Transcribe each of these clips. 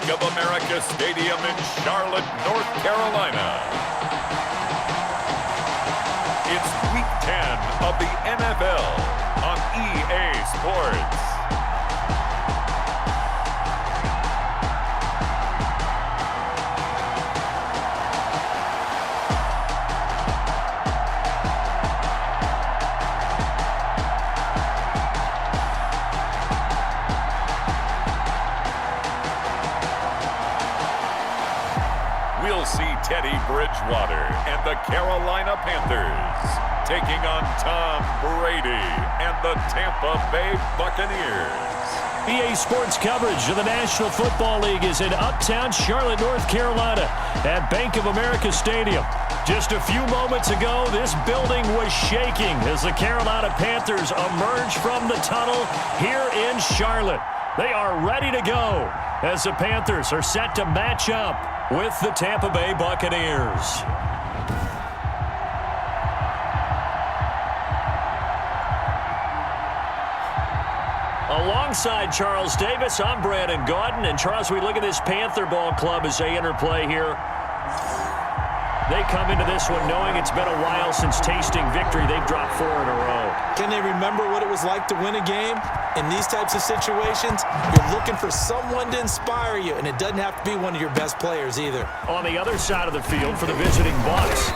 of America Stadium in Charlotte, North Carolina. It's Week 10 of the NFL on EA Sports. We'll see Teddy Bridgewater and the Carolina Panthers taking on Tom Brady and the Tampa Bay Buccaneers. EA Sports coverage of the National Football League is in uptown Charlotte, North Carolina at Bank of America Stadium. Just a few moments ago, this building was shaking as the Carolina Panthers emerged from the tunnel here in Charlotte. They are ready to go as the Panthers are set to match up with the Tampa Bay Buccaneers. Alongside Charles Davis, I'm Brandon Gaudin. And Charles, we look at this Panther ball club as they interplay here. They come into this one knowing it's been a while since tasting victory. They've dropped 4 in a row. Can they remember what it was like to win a game? In these types of situations, you're looking for someone to inspire you, and it doesn't have to be one of your best players either. On the other side of the field for the visiting Bucs.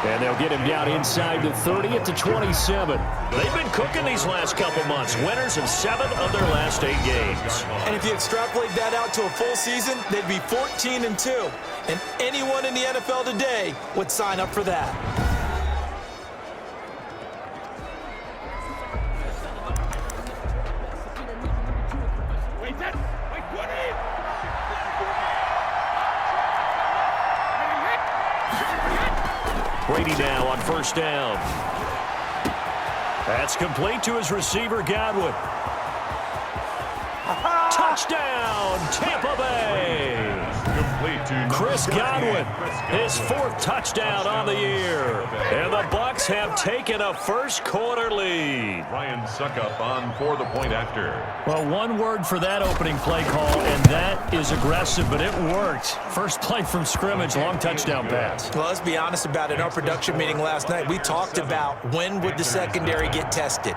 And they'll get him down inside the 30 at the 27. They've been cooking these last couple months. Winners of 7 of their last 8 games. And if you extrapolate that out to a full season, they'd be 14-2. And anyone in the NFL today would sign up for that. Brady now on first down. That's complete to his receiver, Godwin. Touchdown, Tampa Bay. Chris Godwin, his 4th touchdown on the year. And the Bucs have taken a first-quarter lead. Ryan Suckup on for the point after. Well, one word for that opening play call, and that is aggressive, but it worked. First play from scrimmage, long touchdown pass. Well, let's be honest about it. In our production meeting last night, we talked about when would the secondary get tested.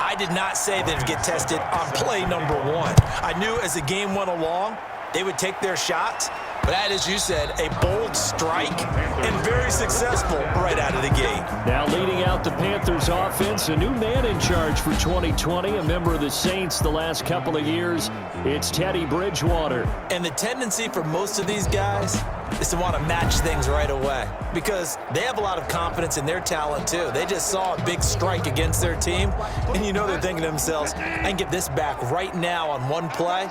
I did not say that it would get tested on play number 1. I knew as the game went along, they would take their shots. But that, as you said, a bold strike and very successful right out of the gate. Now leading out the Panthers offense, a new man in charge for 2020, a member of the Saints the last couple of years. It's Teddy Bridgewater. And the tendency for most of these guys is to want to match things right away because they have a lot of confidence in their talent too. They just saw a big strike against their team, and you know they're thinking to themselves, I can get this back right now on one play.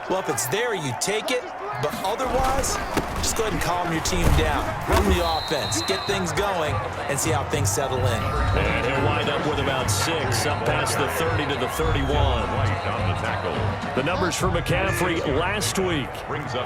Well, if it's there, you take it. But otherwise, just go ahead and calm your team down. Run the offense, get things going, and see how things settle in. And he'll wind up with about 6, up past the 30 to the 31. The numbers for McCaffrey last week,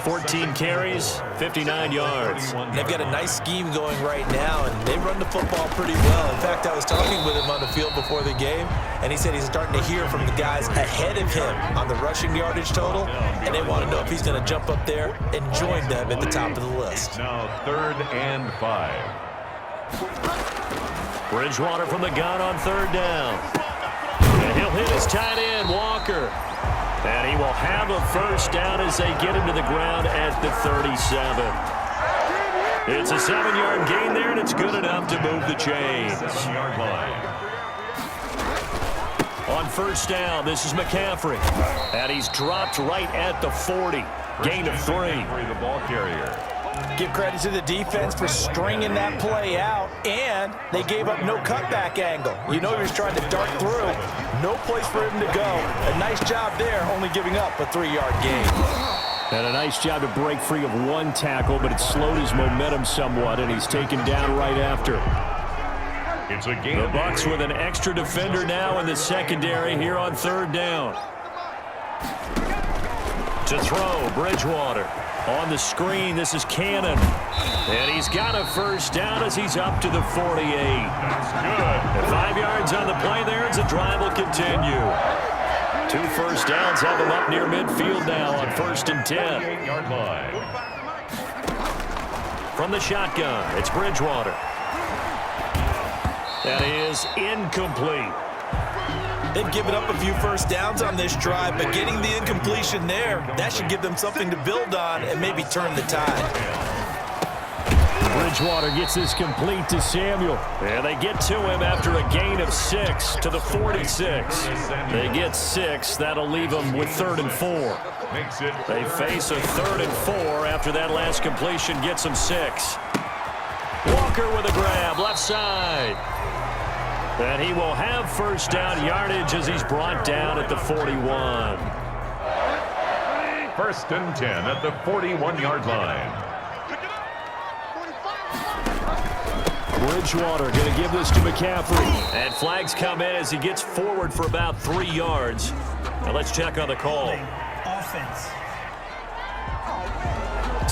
14 carries, 59 yards. They've got a nice scheme going right now, and they run the football pretty well. In fact, I was talking with him on the field before the game, and he said he's starting to hear from the guys ahead of him on the rushing yardage total, and they want to know if he's going to jump up there and join them at the top of the list. Now 3rd and 5. Bridgewater from the gun on 3rd down. And he'll hit his tight end, Walker. And he will have a first down as they get him to the ground at the 37. It's a 7-yard gain there, and it's good enough to move the chains. 7-yard line. On first down, this is McCaffrey. And he's dropped right at the 40. Gain of 3. The ball carrier. Give credit to the defense for stringing that play out, and they gave up no cutback angle. You know he was trying to dart through. No place for him to go. A nice job there, only giving up a 3-yard gain. And a nice job to break free of 1 tackle, but it slowed his momentum somewhat, and he's taken down right after. It's a game. The Bucs with an extra defender now in the secondary here on 3rd down. To throw, Bridgewater. On the screen, this is Cannon. And he's got a first down as he's up to the 48. That's good. And 5 yards on the play there as the drive will continue. 2 first downs have him up near midfield now on 1st and 10. 48-yard line. From the shotgun, it's Bridgewater. That is incomplete. They've given up a few first downs on this drive, but getting the incompletion there, that should give them something to build on and maybe turn the tide. Bridgewater gets this complete to Samuel. And they get to him after a gain of 6 to the 46. They get 6. That'll leave them with 3rd and 4. They face a 3rd and 4 after that last completion gets them 6. Walker with a grab, left side. And he will have first down yardage as he's brought down at the 41. 1st and 10 at the 41-yard line. Bridgewater going to give this to McCaffrey. And flags come in as he gets forward for about 3 yards. Now let's check on the call. Offense.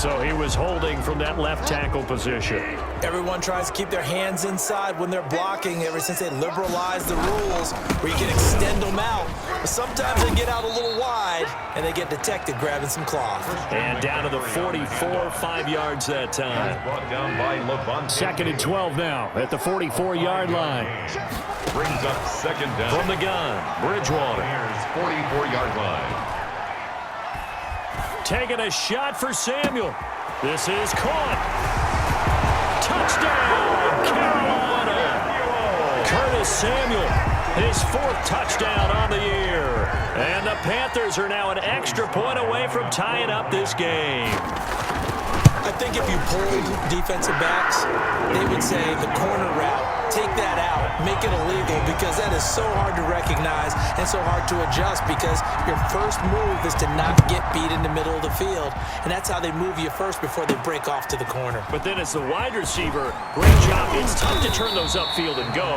So he was holding from that left tackle position. Everyone tries to keep their hands inside when they're blocking ever since they liberalized the rules where you can extend them out. But sometimes they get out a little wide and they get detected grabbing some cloth. And down to the 44, 5 yards that time. Brought down by Levante. 2nd and 12 now at the 44-yard line. Brings up 2nd down. From the gun, Bridgewater. Here's 44-yard line. Taking a shot for Samuel. This is caught. Touchdown, Carolina. Curtis Samuel, his 4th touchdown on the year. And the Panthers are now an extra point away from tying up this game. I think if you pulled defensive backs, they would say the corner route, take that out, make it illegal, because that is so hard to recognize and so hard to adjust, because your first move is to not get beat in the middle of the field, and that's how they move you first before they break off to the corner. But then as the wide receiver, great job. It's tough to turn those upfield and go,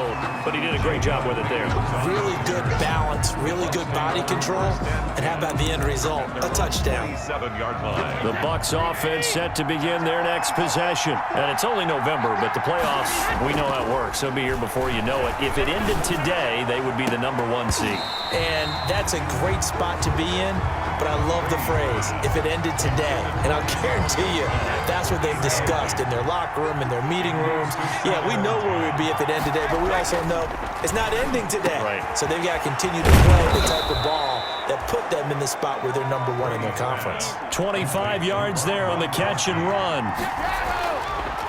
but he did a great job with it there. Really good balance, really good body control, and how about the end result? A touchdown. 7-yard line. The Bucs offense set to begin their next possession. And it's only November, but the playoffs, we know how it works. They'll be here before you know it. If it ended today, they would be the #1 seed. And that's a great spot to be in, but I love the phrase, if it ended today. And I'll guarantee you, that's what they've discussed in their locker room, in their meeting rooms. Yeah, we know where we'd be if it ended today, but we also know it's not ending today. Right. So they've got to continue to play the type of ball that put them in the spot where they're #1 in their conference. 25 yards there on the catch and run.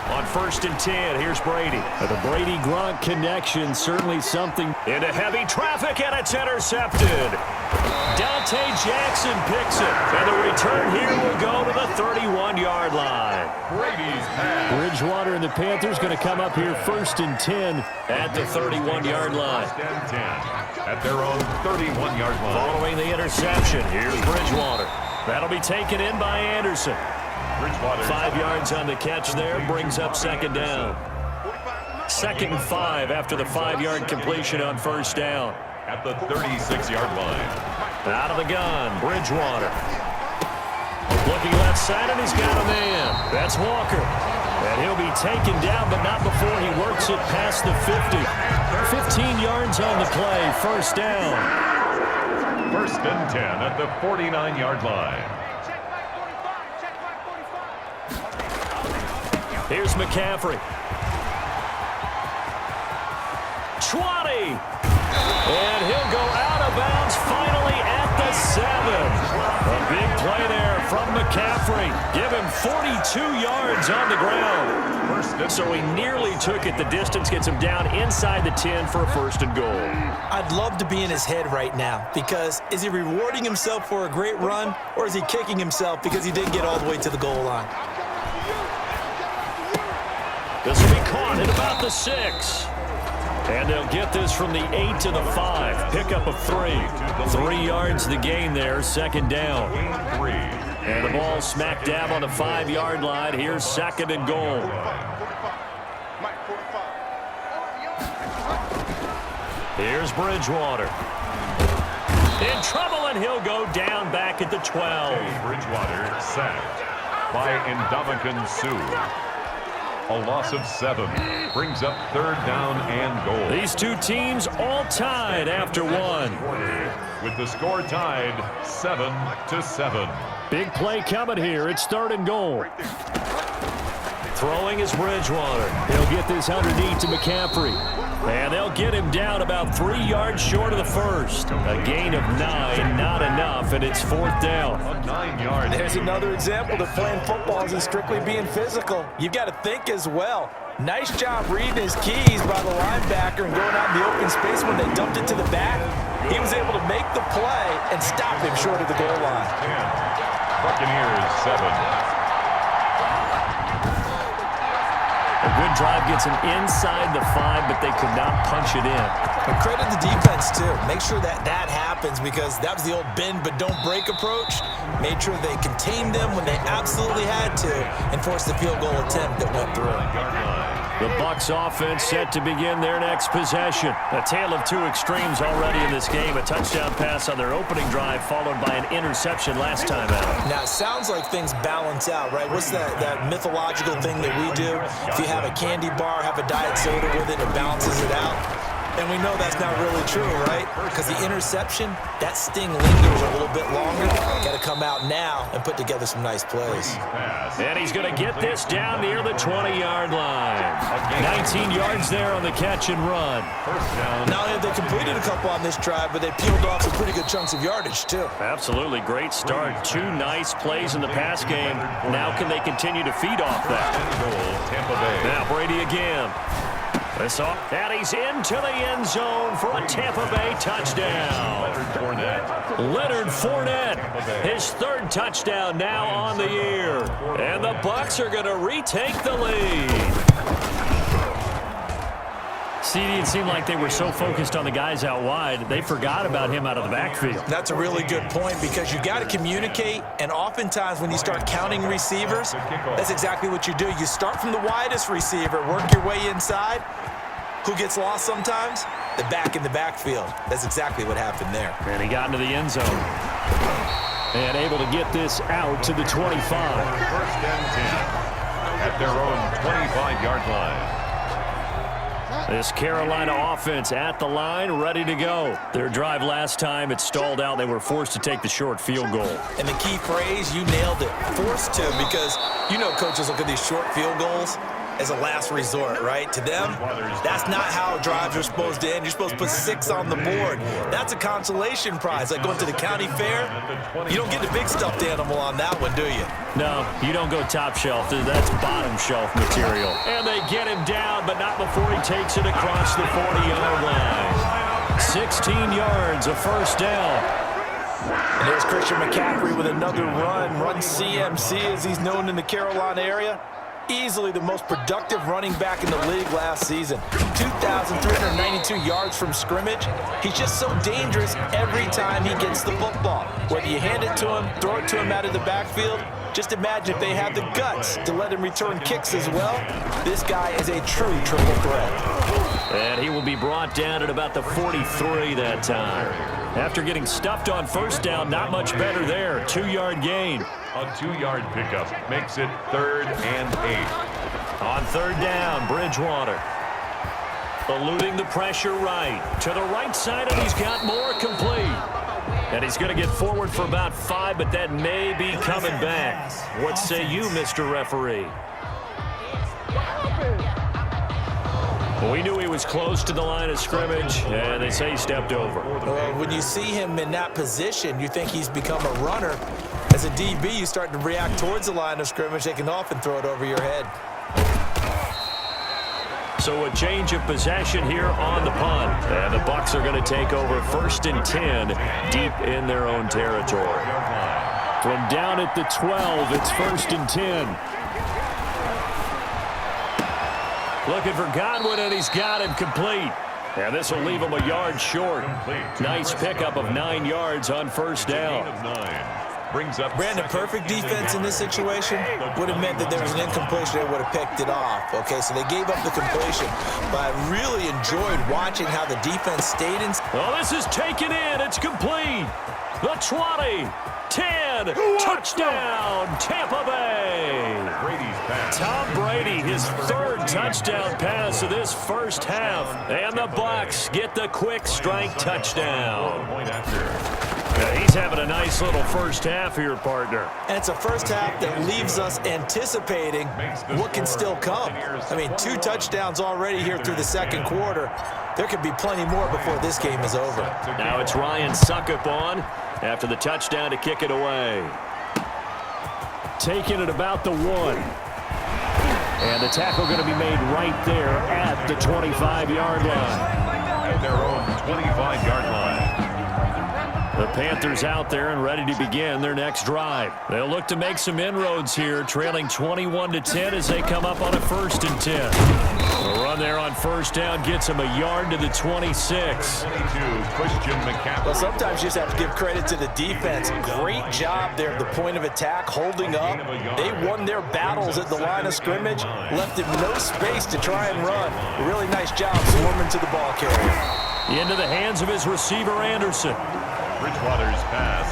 On 1st and 10, here's Brady. The Brady-Gronk connection, certainly something. Into heavy traffic, and it's intercepted. Dante Jackson picks it, and the return here will go to the 31-yard line. Brady's pass. Bridgewater and the Panthers going to come up here 1st and 10 at the 31-yard line. 1st and 10 at their own 31-yard line. Following the interception, here's Bridgewater. That'll be taken in by Anderson. 5 yards on the catch there, brings up 2nd down. 2nd and 5 after the 5-yard completion on 1st down. At the 36-yard line. Out of the gun, Bridgewater. Looking left side, and he's got a man. That's Walker. And he'll be taken down, but not before he works it past the 50. 15 yards on the play, 1st down. 1st and 10 at the 49-yard line. Here's McCaffrey. 20. And he'll go out of bounds finally at the 7. A big play there from McCaffrey. Give him 42 yards on the ground. So he nearly took it the distance, gets him down inside the 10 for a 1st and goal. I'd love to be in his head right now, because is he rewarding himself for a great run, or is he kicking himself because he didn't get all the way to the goal line? This will be caught at about the 6. And they'll get this from the 8 to the 5. Pickup of 3. 3 yards the gain there, 2nd down. And the ball smack dab on the 5-yard line. Here's 2nd and goal. Here's Bridgewater. In trouble, and he'll go down back at the 12. Bridgewater sacked by Ndamukong Suh. A loss of 7 brings up 3rd down and goal. These two teams all tied after 1. with the score tied 7-7. Big play coming here. It's 3rd and goal. Throwing is Bridgewater. He'll get this underneath to McCaffrey. And they'll get him down about 3 yards short of the first. A gain of 9, not enough, and it's 4th down. 9 yards. There's another example that playing football isn't strictly being physical. You've got to think as well. Nice job reading his keys by the linebacker and going out in the open space when they dumped it to the back. He was able to make the play and stop him short of the goal line. 10. Buccaneers 7. A good drive gets him inside the 5, but they could not punch it in. But credit the defense, too. Make sure that happens because that was the old bend but don't break approach. Made sure they contained them when they absolutely had to and forced the field goal attempt that went through. The Bucs offense set to begin their next possession. A tale of 2 extremes already in this game. A touchdown pass on their opening drive followed by an interception last time out. Now, it sounds like things balance out, right? What's that mythological thing that we do? If you have a candy bar, have a diet soda with it, it balances it out. And we know that's not really true, right? Because the interception, that sting lingers a little bit longer. Got to come out now and put together some nice plays. And he's going to get this down near the 20-yard line. 19 yards there on the catch and run. Not only have they completed a couple on this drive, but they peeled off some pretty good chunks of yardage, too. Absolutely great start. 2 nice plays in the pass game. Now can they continue to feed off that? Now Brady again. And he's into the end zone for a Tampa Bay touchdown. Leonard Fournette, his 3rd touchdown now on the year. And the Bucs are going to retake the lead. CD, it seemed like they were so focused on the guys out wide, they forgot about him out of the backfield. That's a really good point because you got to communicate, and oftentimes when you start counting receivers, that's exactly what you do. You start from the widest receiver, work your way inside. Who gets lost sometimes? The back in the backfield. That's exactly what happened there. And he got into the end zone. And able to get this out to the 25. 1st and 10 at their own 25-yard line. This Carolina offense at the line, ready to go. Their drive last time, it stalled out. They were forced to take the short field goal. And the key phrase, you nailed it. Forced to, because you know coaches look at these short field goals as a last resort, right? To them, that's not how drives are supposed to end. You're supposed to put 6 on the board. That's a consolation prize, like going to the county fair. You don't get the big stuffed animal on that one, do you? No, you don't go top shelf. That's bottom shelf material. And they get him down, but not before he takes it across the 40-yard line. 16 yards, a 1st down. And there's Christian McCaffrey with another run CMC as he's known in the Carolina area. Easily the most productive running back in the league last season. 2,392 yards from scrimmage. He's just so dangerous every time he gets the football. Whether you hand it to him, throw it to him out of the backfield, just imagine if they have the guts to let him return kicks as well. This guy is a true triple threat. And he will be brought down at about the 43 that time. After getting stuffed on 1st down, not much better there. 2-yard gain. A 2-yard pickup makes it 3rd and 8. On 3rd down, Bridgewater. Eluding the pressure right. To the right side, and he's got more complete. And he's going to get forward for about 5, but that may be coming back. What say you, Mr. Referee? We knew he was close to the line of scrimmage, and they say he stepped over. Well, when you see him in that position, you think he's become a runner. As a DB, you start to react towards the line of scrimmage. They can often throw it over your head. So a change of possession here on the punt. And the Bucs are going to take over 1st and 10 deep in their own territory. From down at the 12, it's 1st and 10. Looking for Godwin, and he's got him complete. And this will leave him a yard short. Nice pickup of 9 yards on 1st down. Brings up Brandon, perfect defense in this situation would have meant that there was an incompletion. They would have picked it off. Okay, so they gave up the completion. But I really enjoyed watching how the defense stayed in. Well, this is taken in. It's complete. The 20, 10, touchdown, Tampa Bay. Brady's pass. Tom Brady, his third touchdown pass of this first half. And the Bucs get the quick strike touchdown. Point after. Yeah, he's having a nice little first half here, partner. And it's a first half that leaves us anticipating what can still come. I mean, 2 touchdowns already here through the second quarter. There could be plenty more before this game is over. Now it's Ryan Suckup on after the touchdown to kick it away. Taking it about the 1. And the tackle going to be made right there at the 25-yard line. At their own 25-yard line. The Panthers out there and ready to begin their next drive. They'll look to make some inroads here, trailing 21-10 as they come up on a 1st and 10. The run there on first down gets them a yard to the 26. 22, Christian McCaffrey. Well, sometimes you just have to give credit to the defense. Great job there at the point of attack, holding up. They won their battles at the line of scrimmage, left him no space to try and run. A really nice job swarming to the ball carrier. Into the hands of his receiver, Anderson. Bridgewater's pass.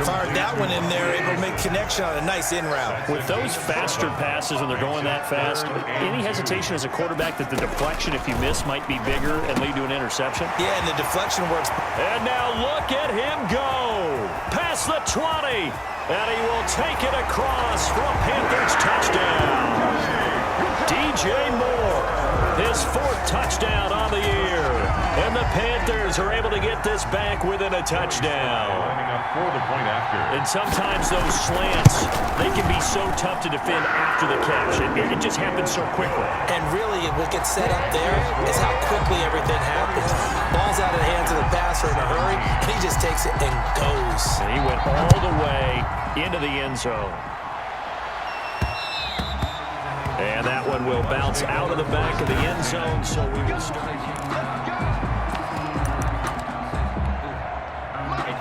Fired that one in there, able to make connection on a nice in route. With those faster passes and they're going that fast, any hesitation as a quarterback that the deflection, if you miss, might be bigger and lead to an interception? Yeah, and the deflection works. And now look at him go. Past the 20. And he will take it across for a Panthers touchdown. DJ Moore, his 4th touchdown on the year. And the Panthers are able to get this back within a touchdown. Lining up for the point after. And sometimes those slants, they can be so tough to defend after the catch. It just happens so quickly. And really, what gets set up there is how quickly everything happens. Ball's out of the hands of the passer in a hurry, and he just takes it and goes. And he went all the way into the end zone. And that one will bounce out of the back of the end zone, so we will start.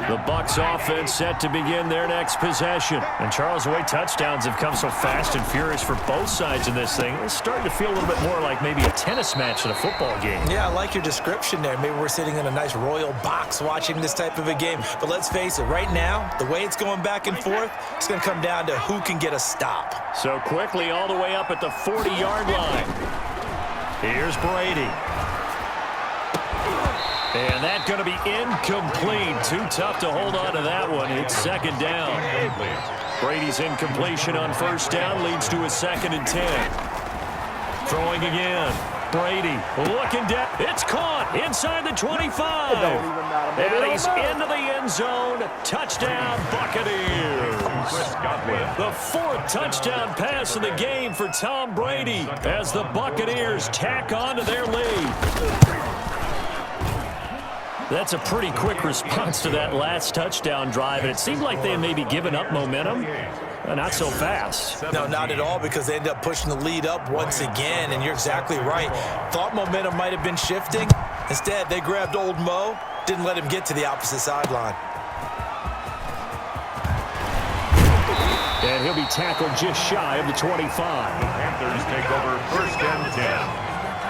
The Bucs offense set to begin their next possession. And Charles, the way touchdowns have come so fast and furious for both sides in this thing, it's starting to feel a little bit more like maybe a tennis match than a football game. Yeah, I like your description there. Maybe we're sitting in a nice royal box watching this type of a game. But let's face it, right now, the way it's going back and forth, it's going to come down to who can get a stop. So quickly all the way up at the 40-yard line. Here's Brady. And that's going to be incomplete. Too tough to hold on to that one. It's 2nd down. Brady's incompletion on first down leads to a 2nd and 10. Throwing again. Brady looking down. It's caught inside the 25. And he's into the end zone. Touchdown, Buccaneers. The 4th touchdown pass of the game for Tom Brady as the Buccaneers tack on to their lead. That's a pretty quick response to that last touchdown drive, and it seemed like they had maybe given up momentum. Not so fast. No, not at all, because they ended up pushing the lead up once again, and you're exactly right. Thought momentum might have been shifting. Instead, they grabbed old Mo, didn't let him get to the opposite sideline. And he'll be tackled just shy of the 25. Panthers take over 1st and 10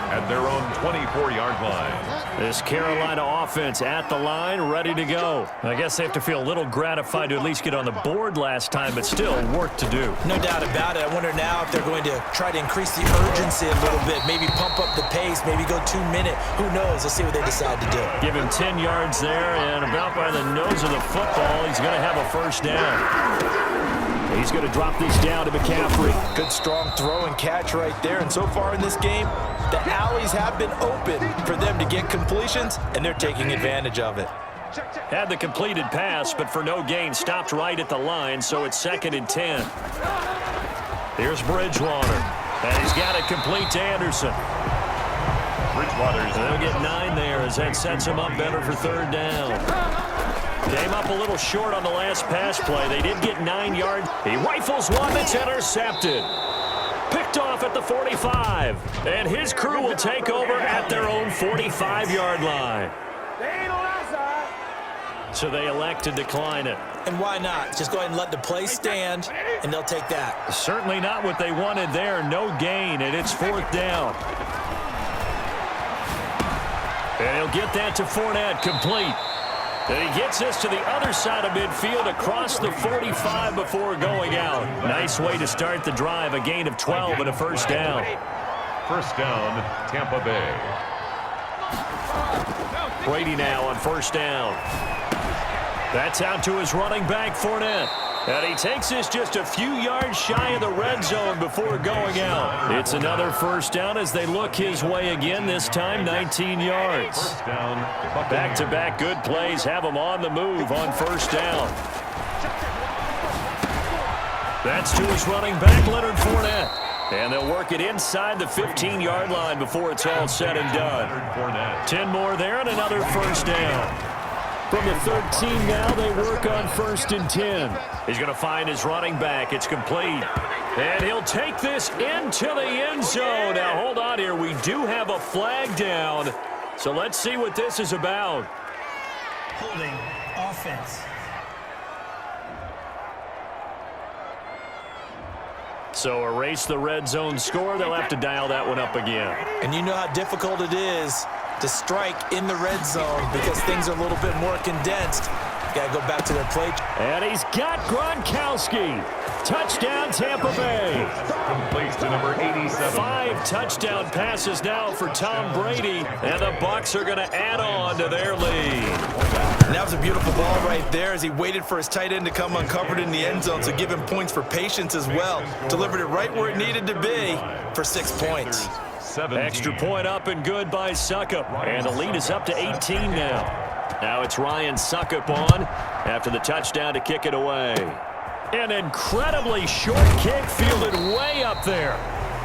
at their own 24-yard line. This Carolina offense at the line, ready to go. I guess they have to feel a little gratified to at least get on the board last time, but still work to do. No doubt about it. I wonder now if they're going to try to increase the urgency a little bit, maybe pump up the pace, maybe go 2-minute. Who knows? Let's see what they decide to do. Give him 10 yards there, and about by the nose of the football, he's going to have a 1st down. He's going to drop this down to McCaffrey. Good, strong throw and catch right there. And so far in this game, the alleys have been open for them to get completions, and they're taking advantage of it. Had the completed pass, but for no gain, stopped right at the line, so it's 2nd and 10. Here's Bridgewater, and he's got it complete to Anderson. Bridgewater's. They'll get 9 there as that sets him up better for 3rd down. Came up a little short on the last pass play. They did get 9 yards. He rifles one that's intercepted. Picked off at the 45. And his crew will take over at their own 45-yard line. So they elect to decline it. And why not? Just go ahead and let the play stand, and they'll take that. Certainly not what they wanted there. No gain, and it's 4th down. And he'll get that to Fournette, complete. And he gets this to the other side of midfield across the 45 before going out. Nice way to start the drive, a gain of 12 and a first down. First down, Tampa Bay. Brady now on first down. That's out to his running back, Fournette. And he takes this just a few yards shy of the red zone before going out. It's another first down as they look his way again, this time 19 yards. First down, Back-to-back good plays have him on the move on first down. That's to his running back, Leonard Fournette. And they'll work it inside the 15-yard line before it's all said and done. 10 more there and another first down. From the 13 now, they work on first and 10. He's going to find his running back. It's complete. And he'll take this into the end zone. Now, hold on here. We do have a flag down. So let's see what this is about. Holding offense. So erase the red zone score. They'll have to dial that one up again. And you know how difficult it is to strike in the red zone because things are a little bit more condensed. Got to go back to their play. And he's got Gronkowski. Touchdown, Tampa Bay. Complete to number 87. 5 touchdown passes now for Tom Brady, and the Bucs are going to add on to their lead. And that was a beautiful ball right there as he waited for his tight end to come uncovered in the end zone, so give him points for patience as well. Delivered it right where it needed to be for 6 points. 17. Extra point up and good by Suckup, and the lead is up to 18 now. Now it's Ryan Suckup on after the touchdown to kick it away. An incredibly short kick fielded way up there.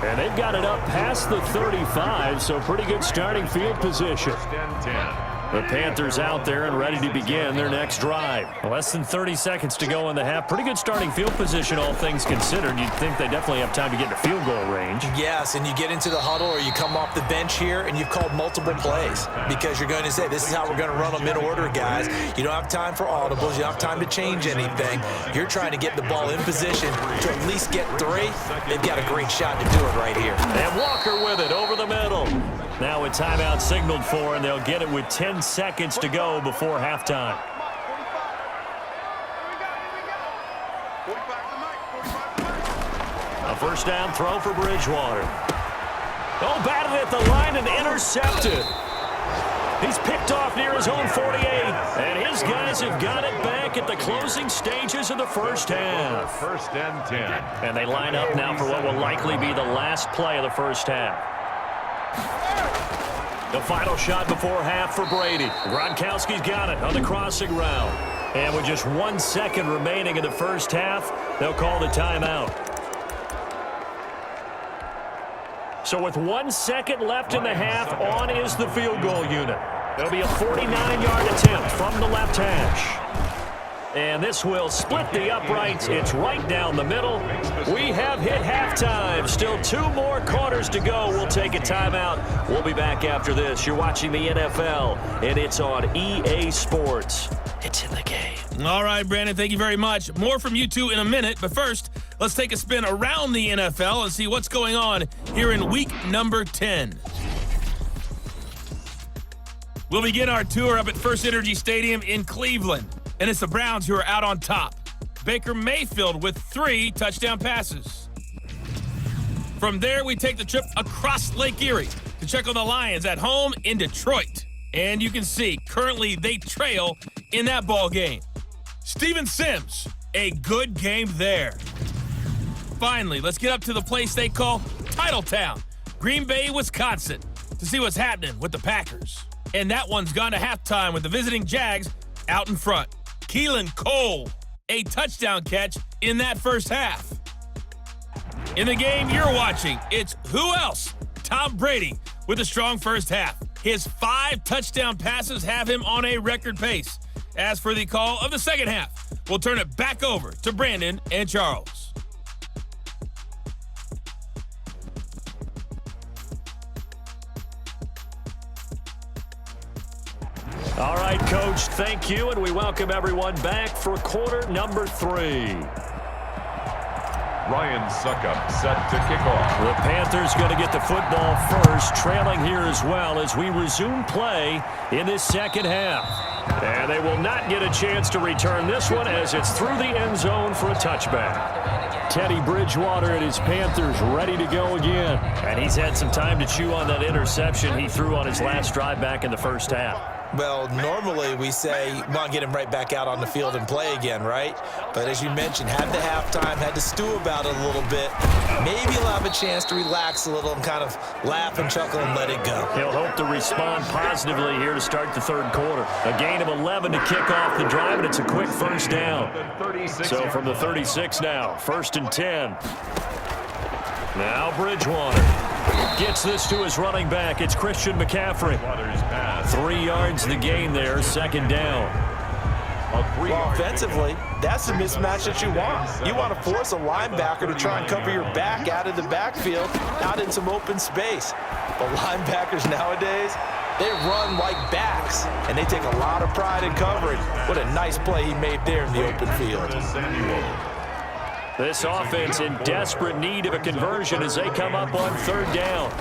And they've got it up past the 35, so pretty good starting field position. First and 10. The Panthers out there and ready to begin their next drive. Less than 30 seconds to go in the half. Pretty good starting field position, all things considered. You'd think they definitely have time to get to field goal range. Yes, and you get into the huddle or you come off the bench here and you've called multiple plays because you're going to say, this is how we're going to run them in order, guys. You don't have time for audibles. You don't have time to change anything. You're trying to get the ball in position to at least get 3. They've got a great shot to do it right here. And Walker with it over the middle. Now a timeout signaled for, and they'll get it with 10 seconds to go before halftime. A first down throw for Bridgewater. Oh, batted at the line and intercepted. He's picked off near his own 48, and his guys have got it back at the closing stages of the first half. First and 10. And they line up now for what will likely be the last play of the first half. The final shot before half for Brady. Gronkowski's got it on the crossing route. And with just 1 second remaining in the first half, they'll call the timeout. So with 1 second left in the half, on is the field goal unit. It'll be a 49-yard attempt from the left hash. And this will split the uprights. It's right down the middle. We have hit halftime. Still 2 more quarters to go. We'll take a timeout. We'll be back after this. You're watching the NFL, and it's on EA Sports. It's in the game. All right, Brandon, thank you very much. More from you two in a minute. But first, let's take a spin around the NFL and see what's going on here in week number 10. We'll begin our tour up at First Energy Stadium in Cleveland. And it's the Browns who are out on top. Baker Mayfield with 3 touchdown passes. From there, we take the trip across Lake Erie to check on the Lions at home in Detroit. And you can see, currently they trail in that ball game. Steven Sims, a good game there. Finally, let's get up to the place they call Titletown, Green Bay, Wisconsin, to see what's happening with the Packers. And that one's gone to halftime with the visiting Jags out in front. Keelan Cole, a touchdown catch in that first half. In the game you're watching, it's who else? Tom Brady with a strong first half. His 5 touchdown passes have him on a record pace. As for the call of the second half, we'll turn it back over to Brandon and Charles. All right, Coach, thank you, and we welcome everyone back for quarter number 3. Ryan Suckup set to kick off. The Panthers going to get the football first, trailing here as well as we resume play in this second half. And they will not get a chance to return this one as it's through the end zone for a touchback. Teddy Bridgewater and his Panthers ready to go again. And he's had some time to chew on that interception he threw on his last drive back in the first half. Well, normally we say, well, get him right back out on the field and play again, right? But as you mentioned, had the halftime, had to stew about it a little bit. Maybe he'll have a chance to relax a little and kind of laugh and chuckle and let it go. He'll hope to respond positively here to start the third quarter. A gain of 11 to kick off the drive, and it's a quick first down. So from the 36 now, 1st and 10. Now Bridgewater gets this to his running back. It's Christian McCaffrey. 3 yards the gain there, 2nd down. Well, offensively, that's the mismatch that you want. You want to force a linebacker to try and cover your back out of the backfield, out in some open space. But linebackers nowadays, they run like backs, and they take a lot of pride in covering. What a nice play he made there in the open field. This offense in desperate need of a conversion as they come up on 3rd down.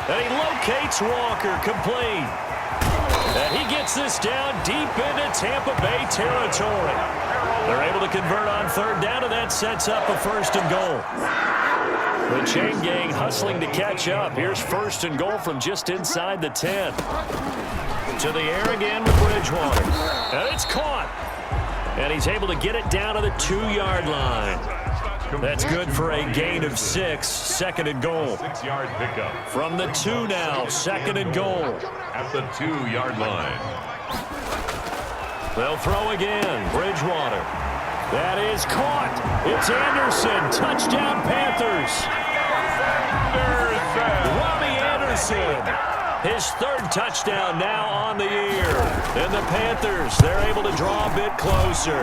And he locates Walker, complete. And he gets this down deep into Tampa Bay territory. They're able to convert on 3rd down, and that sets up a 1st and goal. The chain gang hustling to catch up. Here's 1st and goal from just inside the 10. To the air again with Bridgewater. And it's caught. And he's able to get it down to the 2-yard line. That's good for a gain of 6, 2nd and goal. 6-yard pickup. From the 2 now, 2nd and goal. At the 2-yard line. They'll throw again. Bridgewater. That is caught. It's Anderson. Touchdown Panthers. Robbie Anderson. His 3rd touchdown now on the year. And the Panthers, they're able to draw a bit closer.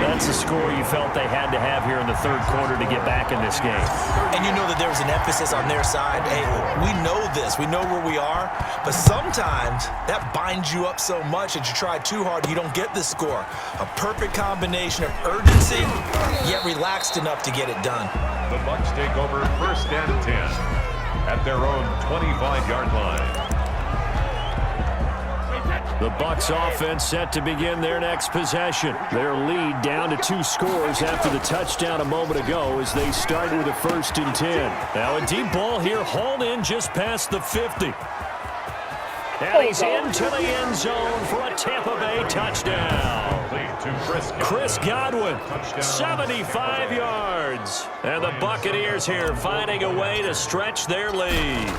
That's a score you felt they had to have here in the 3rd quarter to get back in this game. And you know that there was an emphasis on their side. Hey, we know this. We know where we are. But sometimes that binds you up so much that you try too hard, you don't get the score. A perfect combination of urgency, yet relaxed enough to get it done. The Bucs take over 1st and 10. At their own 25-yard line. The Bucs offense set to begin their next possession. Their lead down to 2 scores after the touchdown a moment ago as they start with a 1st and 10. Now a deep ball here hauled in just past the 50. And he's into the end zone for a Tampa Bay touchdown. Chris Godwin, 75 yards. And the Buccaneers here finding a way to stretch their lead.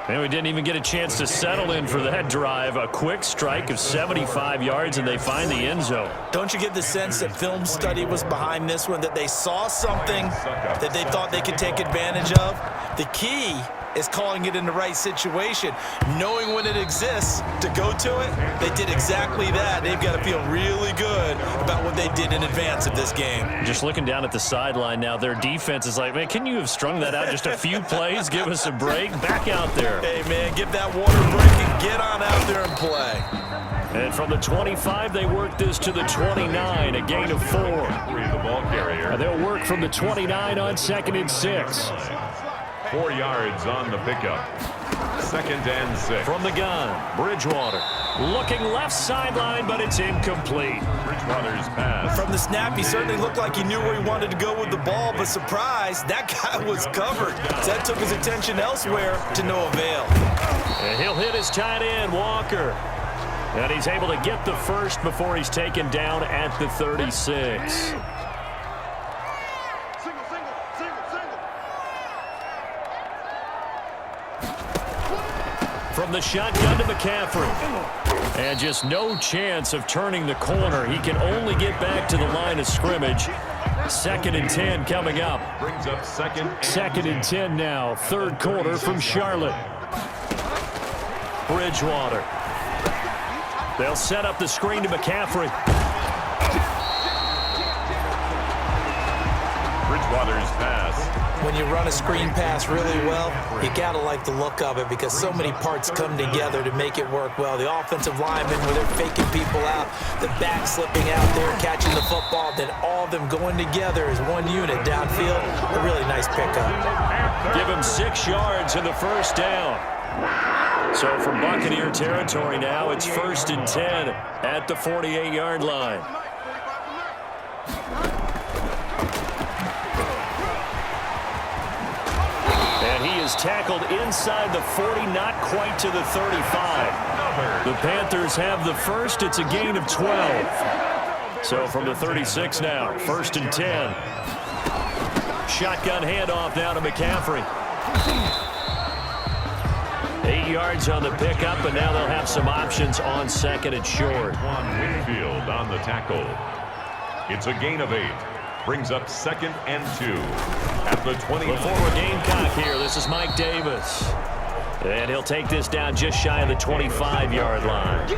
And we didn't even get a chance to settle in for that drive. A quick strike of 75 yards, and they find the end zone. Don't you get the sense that film study was behind this one, that they saw something that they thought they could take advantage of? The key is calling it in the right situation, knowing when it exists to go to it. They did exactly that. They've got to feel really good about what they did in advance of this game. Just looking down at the sideline now, their defense is like, man, can you have strung that out just a few plays? Give us a break. Back out there. Hey, man, get that water break and get on out there and play. And from the 25, they work this to the 29, a gain of 4. The ball carrier. And they'll work from the 29 on 2nd and 6. 4 yards on the pickup. 2nd and 6. From the gun, Bridgewater. Looking left sideline, but it's incomplete. Bridgewater's pass. From the snap, he certainly looked like he knew where he wanted to go with the ball, but surprise, that guy was covered. So that took his attention elsewhere to no avail. And he'll hit his tight end, Walker. And he's able to get the 1st before he's taken down at the 36. From the shotgun to McCaffrey. And just no chance of turning the corner. He can only get back to the line of scrimmage. 2nd and 10 coming up. Brings up 2nd and 10 now. 3rd quarter from Charlotte. Bridgewater. They'll set up the screen to McCaffrey. Bridgewater's pass. When you run a screen pass really well, you gotta like the look of it because so many parts come together to make it work well. The offensive linemen, where they're faking people out, the back slipping out there, catching the football, then all of them going together as one unit downfield. A really nice pickup. Give him 6 yards in the first down. So from Buccaneer territory now, it's 1st and 10 at the 48-yard line. And he is tackled inside the 40, not quite to the 35. The Panthers have the first. It's a gain of 12. So from the 36 now, 1st and 10. Shotgun handoff now to McCaffrey. 8 yards on the pickup, and now they'll have some options on 2nd and short. Whitfield on the tackle. It's a gain of 8. Brings up 2nd and 2 at the 20. The former Gamecock here. This is Mike Davis. And he'll take this down just shy of the 25-yard line.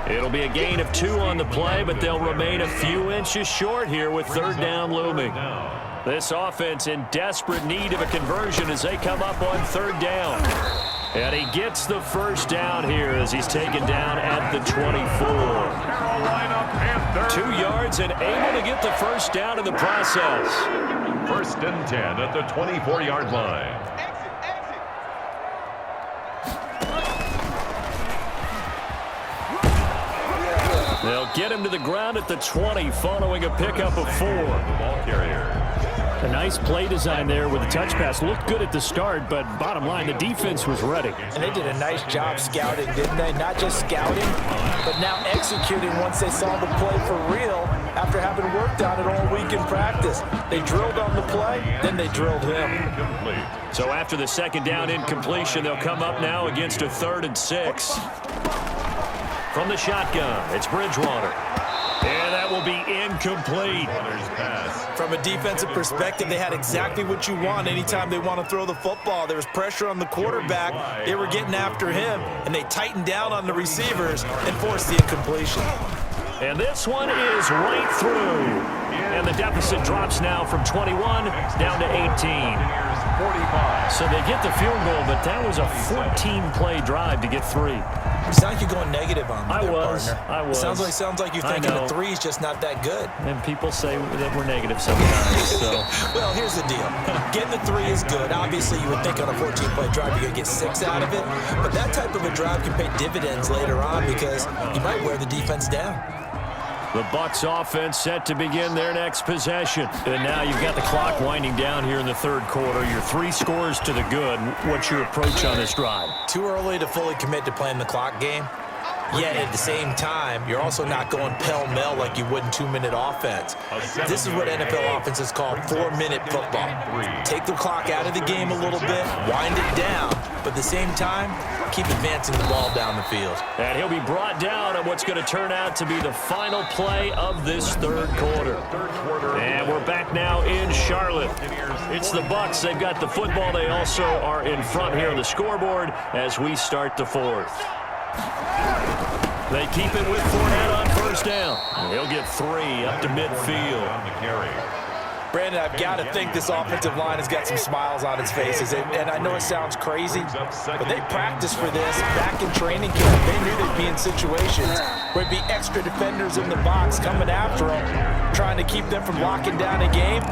It'll be a gain of 2 on the play, but they'll remain a few inches short here with 3rd down looming. This offense in desperate need of a conversion as they come up on 3rd down. And he gets the first down here as he's taken down at the 24. 2 yards and able to get the first down in the process. 1st and 10 at the 24-yard line. They'll get him to the ground at the 20 following a pickup of 4. Ball carrier. A nice play design there with the touch pass. Looked good at the start, but bottom line, the defense was ready. And they did a nice job scouting, didn't they? Not just scouting, but now executing once they saw the play for real after having worked on it all week in practice. They drilled on the play, then they drilled him. So after the 2nd down incompletion, they'll come up now against a 3rd and 6. From the shotgun, it's Bridgewater. And that will be incomplete. From a defensive perspective, they had exactly what you want anytime they want to throw the football. There was pressure on the quarterback. They were getting after him, and they tightened down on the receivers and forced the incompletion. And this one is right through. And the deficit drops now from 21 down to 18. 45. So they get the field goal, but that was a 14-play drive to get 3. You sound like you're going negative on me I there, was. partner. I was. Sounds like you're thinking the 3 is just not that good. And people say that we're negative sometimes. So. Well, here's the deal. Getting the 3 is good. Obviously, you would think on a 14-play drive you're going to get 6 out of it. But that type of a drive can pay dividends later on because you might wear the defense down. The Bucs offense set to begin their next possession. And now you've got the clock winding down here in the 3rd quarter. Your 3 scores to the good. What's your approach on this drive? Too early to fully commit to playing the clock game. Yet at the same time, you're also not going pell-mell like you would in 2-minute offense. This is what NFL offenses call 4-minute football. Take the clock out of the game a little bit, wind it down, but at the same time, keep advancing the ball down the field. And he'll be brought down on what's going to turn out to be the final play of this 3rd quarter. And we're back now in Charlotte. It's the Bucs. They've got the football. They also are in front here on the scoreboard as we start the 4th. They keep it with Fournette on 1st down. He'll get 3 up to midfield. Brandon, I've got to think this offensive line has got some smiles on its faces. And I know it sounds crazy, but they practiced for this back in training camp. They knew they'd be in situations where it'd be extra defenders in the box coming after them, trying to keep them from locking down a game.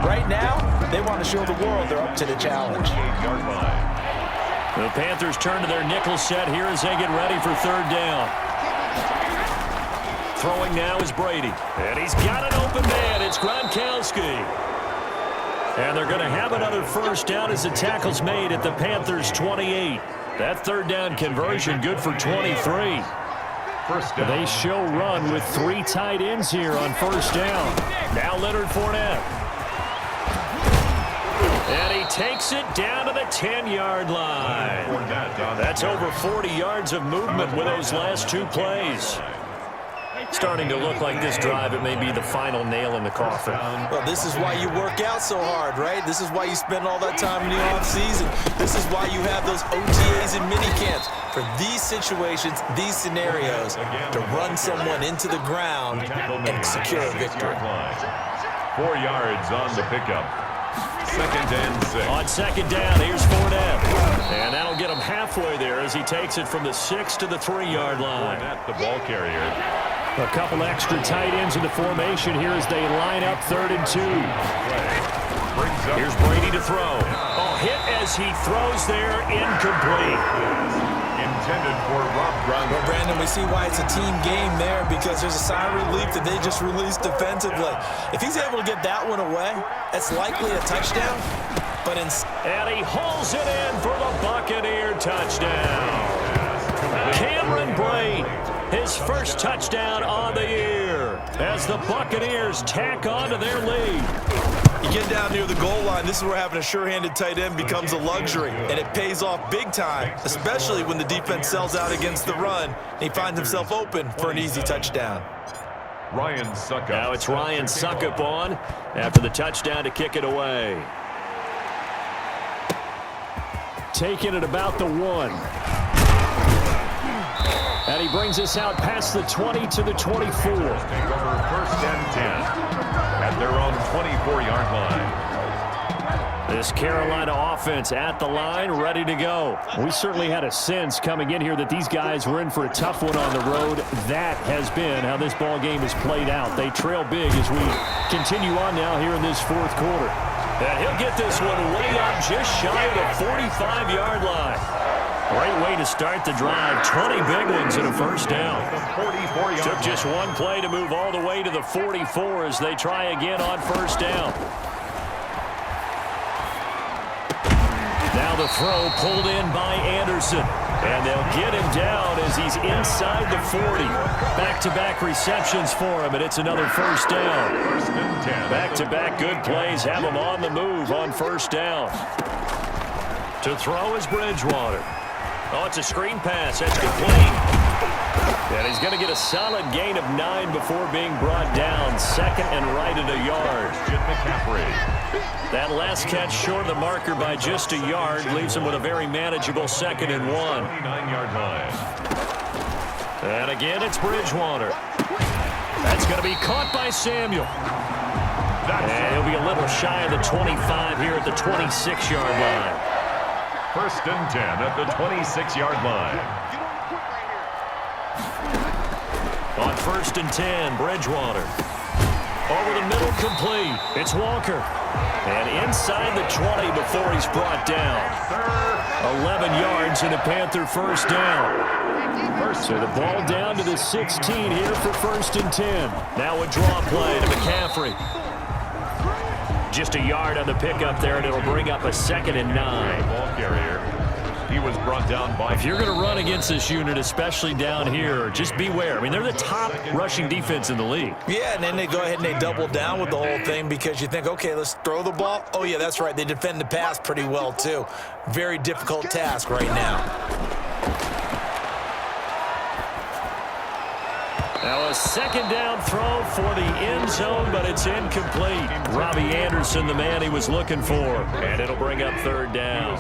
Right now, they want to show the world they're up to the challenge. The Panthers turn to their nickel set here as they get ready for 3rd down. Throwing now is Brady. And he's got an open man. It's Gronkowski. And they're going to have another 1st down as the tackle's made at the Panthers' 28. That 3rd down conversion good for 23. They show run with 3 tight ends here on 1st down. Now Leonard Fournette. And he takes it down to the 10-yard line. That's over 40 yards of movement with those last 2 plays. Starting to look like this drive, it may be the final nail in the coffin. Well, this is why you work out so hard, right? This is why you spend all that time in the offseason. This is why you have those OTAs and minicamps. For these situations, these scenarios, to run someone into the ground and secure a victory. 4 yards on the pickup. 2nd and 6. On second down, here's Fournette. And that'll get him halfway there as he takes it from the 6 to the 3-yard line. Fournette, the ball carrier. A couple extra tight ends in the formation here as they line up 3rd and 2. Here's Brady to throw. Oh, hit as he throws there, incomplete. Intended for Rob Brown. Well, Brandon, we see why it's a team game there because there's a sigh of relief that they just released defensively. If he's able to get that one away, that's likely a touchdown. But and he hauls it in for the Buccaneer touchdown. Cameron Brate, his first touchdown on the year as the Buccaneers tack on to their lead. You get down near the goal line, this is where having a sure-handed tight end becomes a luxury, and it pays off big time, especially when the defense sells out against the run, and he finds himself open for an easy touchdown. Ryan Suckup. Now it's Ryan Suckup on after the touchdown to kick it away. Taking it about the 1. And he brings us out past the 20 to the 24. Take over 1st and 10 at their own 24-yard line. This Carolina offense at the line, ready to go. We certainly had a sense coming in here that these guys were in for a tough one on the road. That has been how this ball game has played out. They trail big as we continue on now here in this 4th quarter. And he'll get this one way up just shy of the 45-yard line. Great way to start the drive. 20 big ones and a first down. Took just one play to move all the way to the 44 as they try again on first down. Now the throw pulled in by Anderson. And they'll get him down as he's inside the 40. Back-to-back receptions for him, and it's another first down. Back-to-back good plays have him on the move on first down. To throw is Bridgewater. Oh, it's a screen pass. That's complete. And he's going to get a solid gain of 9 before being brought down. 2nd and right at a yard. That last catch short of the marker by just a yard leaves him with a very manageable 2nd and 1. 29-yard line. And again, it's Bridgewater. That's going to be caught by Samuel. And he'll be a little shy of the 25 here at the 26-yard line. 1st and 10 at the 26-yard line. On 1st and 10, Bridgewater. Over the middle, complete. It's Walker. And inside the 20 before he's brought down. 11 yards and a Panther first down. So the ball down to the 16 here for 1st and 10. Now a draw play to McCaffrey. Just a yard on the pickup there, and it'll bring up a 2nd and 9. Ball carrier. He was brought down by... If you're going to run against this unit, especially down here, just beware. I mean, they're the top rushing defense in the league. Yeah, and then they go ahead and they double down with the whole thing because you think, okay, let's throw the ball. Oh, yeah, that's right. They defend the pass pretty well, too. Very difficult task right now. Now a 2nd down throw for the end zone, but it's incomplete. Robbie Anderson, the man he was looking for. And it'll bring up 3rd down.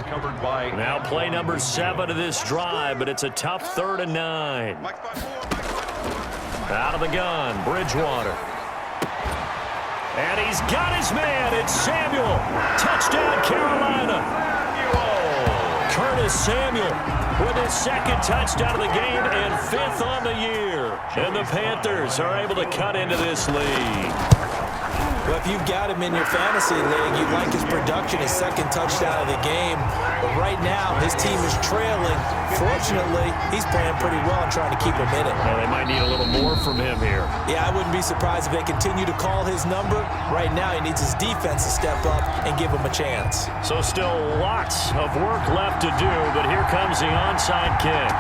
Now play number 7 of this drive, but it's a tough 3rd and 9. Out of the gun, Bridgewater. And he's got his man. It's Samuel. Touchdown, Carolina. Curtis Samuel with his 2nd touchdown of the game and 5th on the year. And the Panthers are able to cut into this lead. Well, if you've got him in your fantasy league, you like his production, his 2nd touchdown of the game. But right now, his team is trailing. Fortunately, he's playing pretty well and trying to keep him in it. Well, they might need a little more from him here. Yeah, I wouldn't be surprised if they continue to call his number. Right now, he needs his defense to step up and give him a chance. So still lots of work left to do, but here comes the onside kick.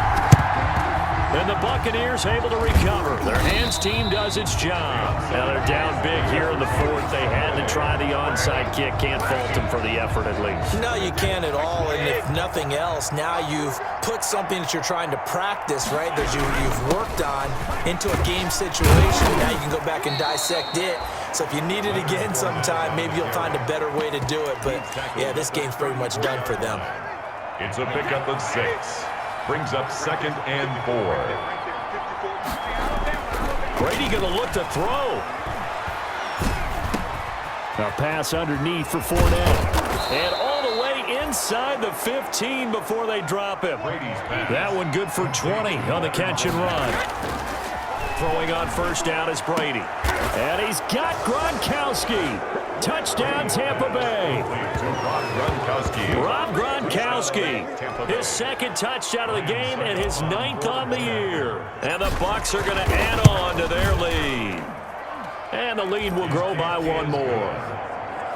And the Buccaneers able to recover. Their hands team does its job. Now they're down big here in the 4th. They had to try the onside kick. Can't fault them for the effort at least. No, you can't at all. And if nothing else, now you've put something that you're trying to practice, right, that you've worked on into a game situation. Now you can go back and dissect it. So if you need it again sometime, maybe you'll find a better way to do it. But, yeah, this game's pretty much done for them. It's a pickup of 6. Brings up 2nd and 4. Brady going to look to throw. A pass underneath for Fournette. And all the way inside the 15 before they drop him. That one good for 20 on the catch and run. Throwing on first down is Brady. And he's got Gronkowski. Touchdown, Tampa Bay. Rob Gronkowski. His second touchdown of the game and his 9th on the year. And the Bucs are going to add on to their lead. And the lead will grow by one more.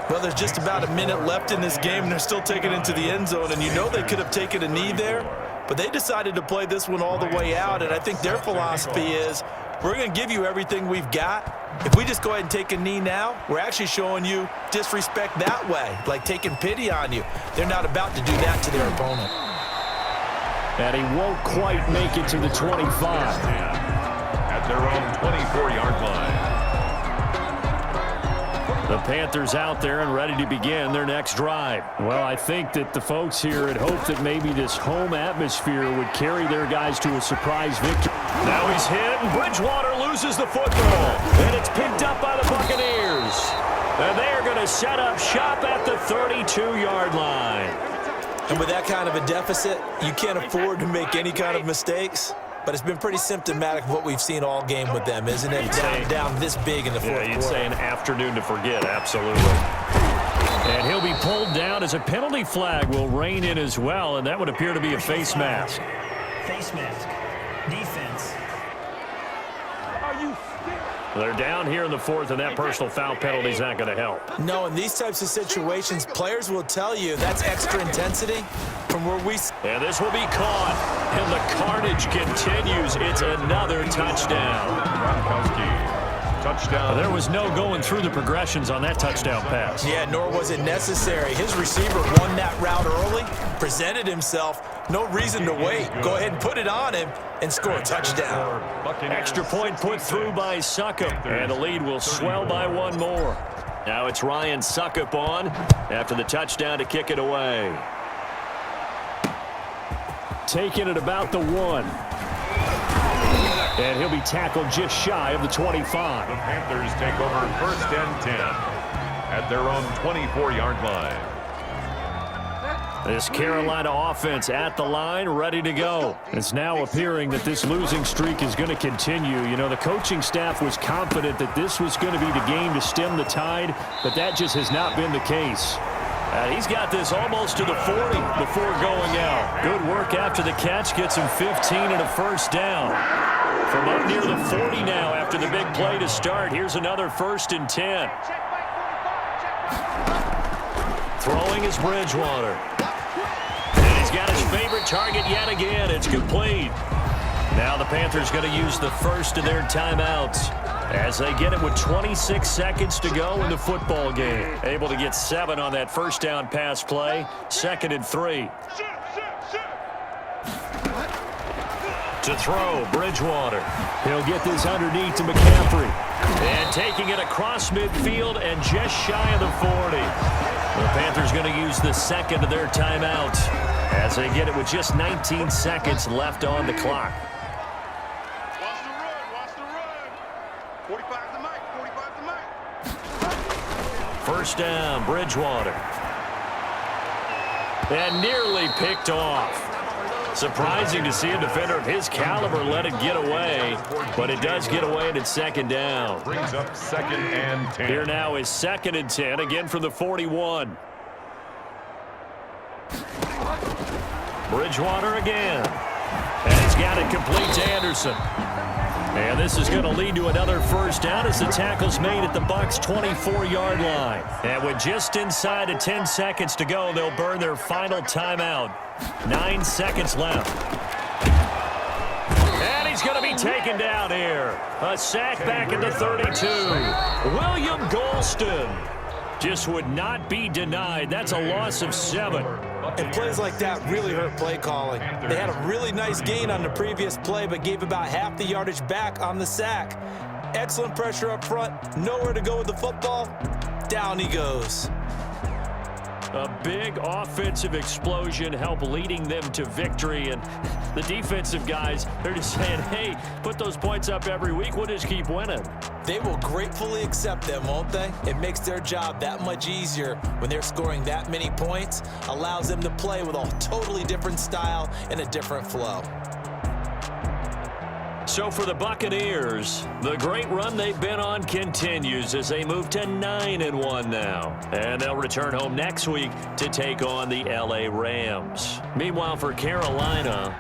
Well, there's just about a minute left in this game, and they're still taking it into the end zone. And you know they could have taken a knee there, but they decided to play this one all the way out. And I think their philosophy is, we're going to give you everything we've got. If we just go ahead and take a knee now, we're actually showing you disrespect that way, like taking pity on you. They're not about to do that to their opponent. And he won't quite make it to the 25. At their own 24-yard line. The Panthers out there and ready to begin their next drive. Well, I think that the folks here had hoped that maybe this home atmosphere would carry their guys to a surprise victory. Now he's hit, and Bridgewater loses the football. And it's picked up by the Buccaneers. And they are going to set up shop at the 32-yard line. And with that kind of a deficit, you can't afford to make any kind of mistakes. But it's been pretty symptomatic of what we've seen all game with them, isn't it? Down this big in the fourth quarter. Yeah, you'd say an afternoon to forget, absolutely. And he'll be pulled down as a penalty flag will rein in as well, and that would appear to be a face mask. Face mask. Defense. They're down here in the fourth, and that personal foul penalty is not going to help. No, in these types of situations, players will tell you that's extra intensity from where we... And this will be caught, and the carnage continues. It's another touchdown. Gronkowski, touchdown. There was no going through the progressions on that touchdown pass. Yeah, nor was it necessary. His receiver won that route early, presented himself. No reason to wait. Go ahead and put it on him and score a touchdown. Extra point put through by Suckup, and the lead will swell by one more. Now it's Ryan Suckup on after the touchdown to kick it away. Taking it about the 1. And he'll be tackled just shy of the 25. The Panthers take over first and 10 at their own 24-yard line. This Carolina offense at the line, ready to go. It's now appearing that this losing streak is going to continue. You know, the coaching staff was confident that this was going to be the game to stem the tide, but that just has not been the case. He's got this almost to the 40 before going out. Good work after the catch, gets him 15 and a first down. From up near the 40 now after the big play to start. Here's another 1st and 10. Throwing is Bridgewater. And he's got his favorite target yet again. It's complete. Now the Panthers going to use the first of their timeouts as they get it with 26 seconds to go in the football game. Able to get 7 on that first down pass play. 2nd and 3. To throw, Bridgewater. He'll get this underneath to McCaffrey. And taking it across midfield and just shy of the 40. The Panthers going to use the 2nd of their timeout as they get it with just 19 seconds left on the clock. Watch the run. 45 to Mike. First down, Bridgewater. And nearly picked off. Surprising to see a defender of his caliber let it get away, but it does get away and it's 2nd down. Brings up 2nd and 10. Here now is 2nd and 10, again from the 41. Bridgewater again. And he's got it complete to Anderson. And this is going to lead to another first down as the tackle's made at the Bucs' 24-yard line. And with just inside of 10 seconds to go, they'll burn their final timeout. 9 seconds left. And he's going to be taken down here. A sack back at the 32. William Golston just would not be denied. That's a loss of 7. And plays like that really hurt play calling. They had a really nice gain on the previous play, but gave about half the yardage back on the sack. Excellent pressure up front. Nowhere to go with the football. Down he goes. A big offensive explosion helped leading them to victory, and the defensive guys, they're just saying, hey, put those points up every week, we'll just keep winning. They will gratefully accept them, won't they? It makes their job that much easier when they're scoring that many points, allows them to play with a totally different style and a different flow. So for the Buccaneers, the great run they've been on continues as they move to 9-1 now. And they'll return home next week to take on the LA Rams. Meanwhile, for Carolina,